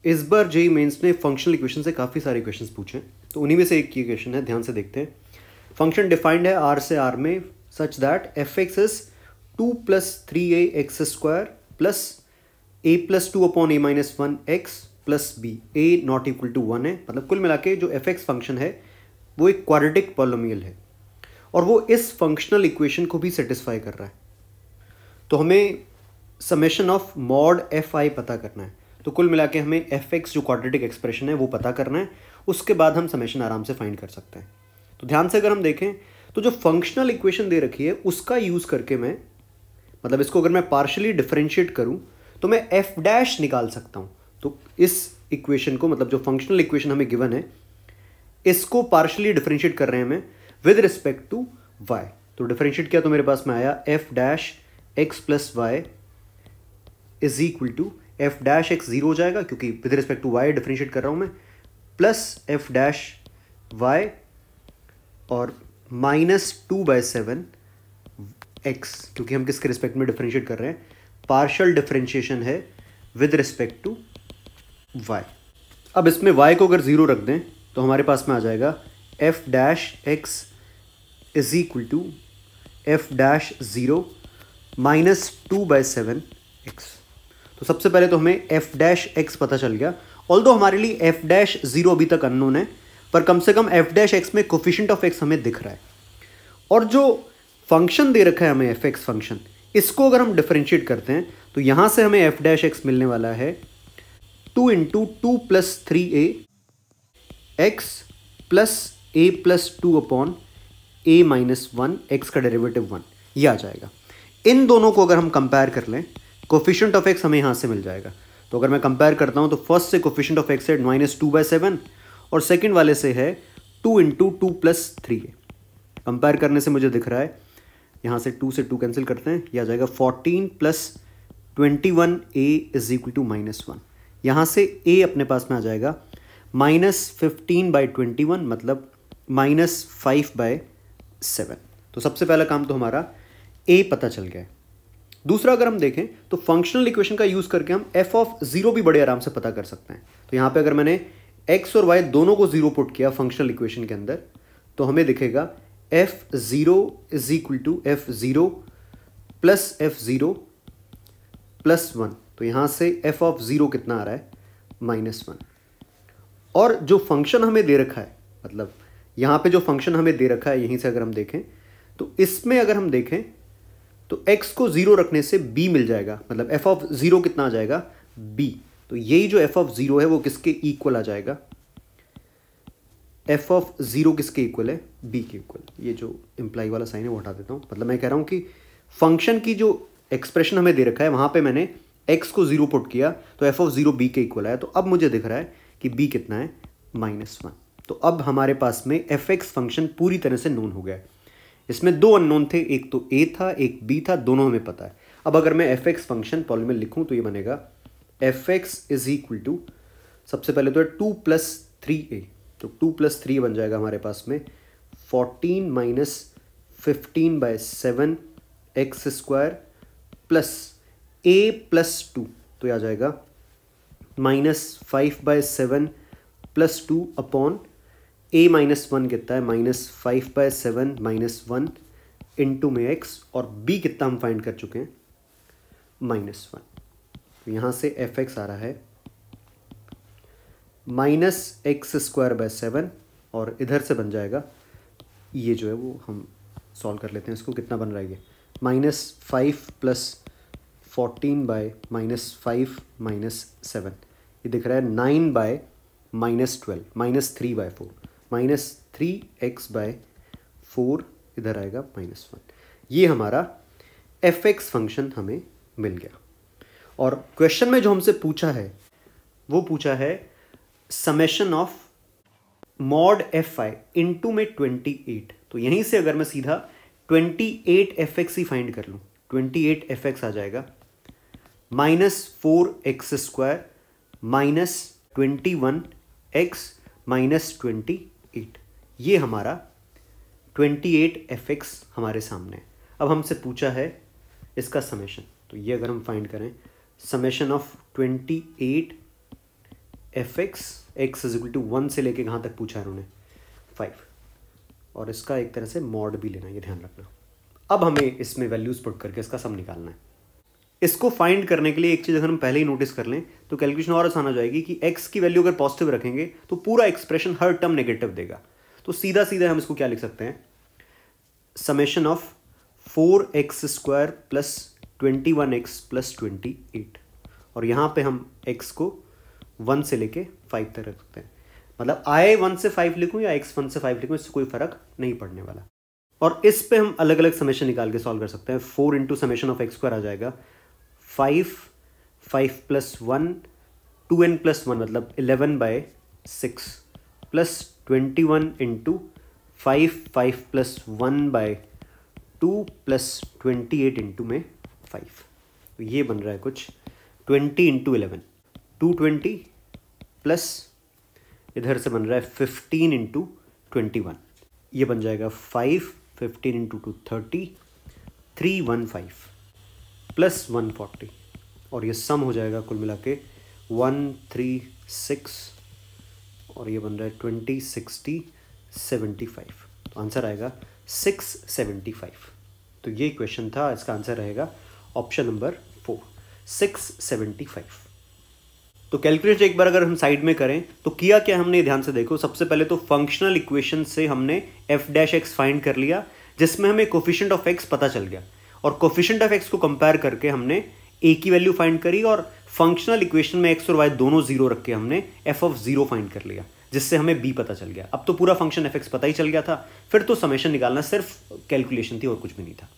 इस बार JEE mains ने functional equation से काफ़ी सारे क्वेश्चंस पूछे हैं, तो उन्हीं में से एक ये क्वेश्चन है, ध्यान से देखते हैं। फंक्शन डिफाइंड है आर से आर में such that f x is 2 + 3a² plus a + 2 upon a - 1 x plus b a not equal to 1 है। मतलब कुल मिला के जो एफ एक्स फंक्शन है वो एक क्वाड्रेटिक पॉलिनोमियल है और वो इस फंक्शनल इक्वेशन को भी सेटिस्फाई कर रहा है। तो हमें summation of mod F I पता करना है। तो कुल मिला के हमें एफ एक्स जो क्वाड्रेटिक एक्सप्रेशन है वो पता करना है, उसके बाद हम समेशन आराम से फाइंड कर सकते हैं। तो ध्यान से अगर हम देखें तो जो फंक्शनल इक्वेशन दे रखी है उसका यूज़ करके मैं, मतलब इसको अगर मैं पार्शियली डिफरेंशिएट करूं तो मैं एफ डैश निकाल सकता हूं। तो इस इक्वेशन को, मतलब जो फंक्शनल इक्वेशन हमें गिवन है, इसको पार्शियली डिफरेंशिएट कर रहे हैं हमें विद रिस्पेक्ट टू वाई। तो डिफरेंशिएट किया तो मेरे पास में आया f dash x plus y is equal to f dash x zero हो जाएगा क्योंकि with respect to y differentiate कर रहा हूं मैं, प्लस एफ डैश वाई और -2/7 एक्स, क्योंकि हम किसके रिस्पेक्ट में डिफरेंशिएट कर रहे हैं, पार्शियल डिफरेंशिएशन है विद रिस्पेक्ट टू वाई। अब इसमें वाई को अगर जीरो रख दें तो हमारे पास में आ जाएगा f dash x is equal to f dash zero -2/7 x. तो सबसे पहले तो हमें एफ डैश एक्स पता चल गया, ऑल्दो हमारे लिए एफ डैश जीरो अभी तक अननोन है, पर कम से कम एफ डैश एक्स में कोफिशिएंट ऑफ एक्स हमें दिख रहा है। और जो फंक्शन दे रखा है हमें एफ एक्स फंक्शन, इसको अगर हम डिफरेंशिएट करते हैं तो यहां से हमें एफ डैश एक्स मिलने वाला है 2 × 2 + 3a x plus a + 2 upon a - 1 x का डेरिवेटिव 1, ये आ जाएगा। इन दोनों को अगर हम कंपेयर कर लें, कोफिशिएंट ऑफ एक्स हमें यहाँ से मिल जाएगा। तो अगर मैं कंपेयर करता हूँ तो फर्स्ट से कोफिशिएंट ऑफ एक्स है -2/7 और सेकंड वाले से है 2 × 2 + 3a। कंपेयर करने से मुझे दिख रहा है, यहाँ से 2 से 2 कैंसिल करते हैं, यह आ जाएगा 14 + 21a इज इक्वल टू -1। यहाँ से a अपने पास में आ जाएगा -15/21 मतलब -5/7। तो सबसे पहला काम तो हमारा a पता चल गया है। दूसरा अगर हम देखें तो फंक्शनल इक्वेशन का यूज़ करके हम एफ ऑफ जीरो भी बड़े आराम से पता कर सकते हैं। तो यहाँ पे अगर मैंने x और y दोनों को जीरो पुट किया फंक्शनल इक्वेशन के अंदर तो हमें दिखेगा f0 is equal to f0 plus f0 plus 1। तो यहाँ से f ऑफ जीरो कितना आ रहा है, -1। और जो फंक्शन हमें दे रखा है, मतलब यहाँ पे जो फंक्शन हमें दे रखा है, यहीं से अगर हम देखें तो इसमें अगर हम देखें तो x को जीरो रखने से b मिल जाएगा, मतलब f ऑफ जीरो कितना आ जाएगा, b। तो यही जो f ऑफ जीरो है वो किसके इक्वल आ जाएगा, f ऑफ जीरो किसके इक्वल है, b के इक्वल। ये जो इंप्लाई वाला साइन है वो हटा देता हूँ। मतलब मैं कह रहा हूँ कि फंक्शन की जो एक्सप्रेशन हमें दे रखा है वहाँ पे मैंने x को जीरो पुट किया तो f ऑफ जीरो b के इक्वल है। तो अब मुझे दिख रहा है कि b कितना है, -1। तो अब हमारे पास में एफ एक्स फंक्शन पूरी तरह से नोन हो गया है। इसमें दो अननोन थे, एक तो a था एक b था, दोनों हमें पता है। अब अगर मैं एफ एक्स फंक्शन पॉलिनोमियल लिखूं तो ये बनेगा f x is equal to, सबसे पहले तो है 2 + 3a, तो 2 + 3 बन जाएगा हमारे पास में 14 - 15/7 x² प्लस a + 2, तो यह आ जाएगा -5/7 + 2 अपॉन a - 1 कितना है, -5/7 - 1 इंटू में x, और b कितना हम फाइंड कर चुके हैं, -1। तो यहाँ से एफ एक्स आ रहा है -x²/7 और इधर से बन जाएगा, ये जो है वो हम सॉल्व कर लेते हैं। इसको कितना बन रहा है, ये -5 + 14/-5 - 7, ये दिख रहा है 9/-12 -3/4 -3x/4, इधर आएगा -1। ये हमारा एफ एक्स फंक्शन हमें मिल गया। और क्वेश्चन में जो हमसे पूछा है वो पूछा है summation of mod F I into में 28। तो यहीं से अगर मैं सीधा 28 एफ एक्स ही फाइंड कर लूँ, 28 एफ एक्स आ जाएगा -4x² -21x -28। ये हमारा 28 एफ एक्स हमारे सामने है। अब हमसे पूछा है इसका समेशन, तो ये अगर हम फाइंड करें summation of 28 f x is equal to 1 से लेके कहाँ तक पूछा है उन्होंने 5, और इसका एक तरह से मॉड भी लेना, ये ध्यान रखना। अब हमें इसमें वैल्यूज पुट करके इसका सम निकालना है। इसको फाइंड करने के लिए एक चीज़ अगर हम पहले ही नोटिस कर लें तो कैलकुलेशन और आसान हो जाएगी कि x की वैल्यू अगर पॉजिटिव रखेंगे तो पूरा एक्सप्रेशन हर टर्म नेगेटिव देगा। तो सीधा सीधा हम इसको क्या लिख सकते हैं, summation of 4x² plus 21x plus 28, और यहाँ पे हम x को 1 से लेके 5 तक रख सकते हैं। मतलब I 1 से 5 लिखूँ या x 1 से 5 लिखूँ, इससे कोई फर्क नहीं पड़ने वाला। और इस पे हम अलग अलग समेशन निकाल के सॉल्व कर सकते हैं। 4 इंटू समेशन ऑफ x² आ जाएगा 5 प्लस 1 2n प्लस 1 मतलब 11/6 plus 21 into 5 plus 1/2 plus 28 into में 5, तो ये बन रहा है कुछ 20 इंटू 11 220 प्लस इधर से बन रहा है 15 इंटू 21, ये बन जाएगा 15 इंटू 2 30 315 प्लस 140, और ये सम हो जाएगा कुल मिला के 136, और ये बन रहा है 20 60 75, तो आंसर आएगा 675। तो ये क्वेश्चन था, इसका आंसर रहेगा ऑप्शन नंबर 4 675। तो कैलकुलेशन एक बार अगर हम साइड में करें तो किया क्या हमने, ध्यान से देखो। सबसे पहले तो फंक्शनल इक्वेशन से हमने f' फाइंड कर लिया, जिसमें हमें कोफिशिएंट ऑफ x पता चल गया, और कोफिशिएंट ऑफ x को कंपेयर करके हमने a की वैल्यू फाइंड करी, और फंक्शनल इक्वेशन में x और y दोनों जीरो रख के हमने f(0) फाइंड कर लिया, जिससे हमें b पता चल गया। अब तो पूरा फंक्शन f(x) पता ही चल गया था, फिर तो समेशन निकालना सिर्फ कैलकुलेशन थी और कुछ भी नहीं था।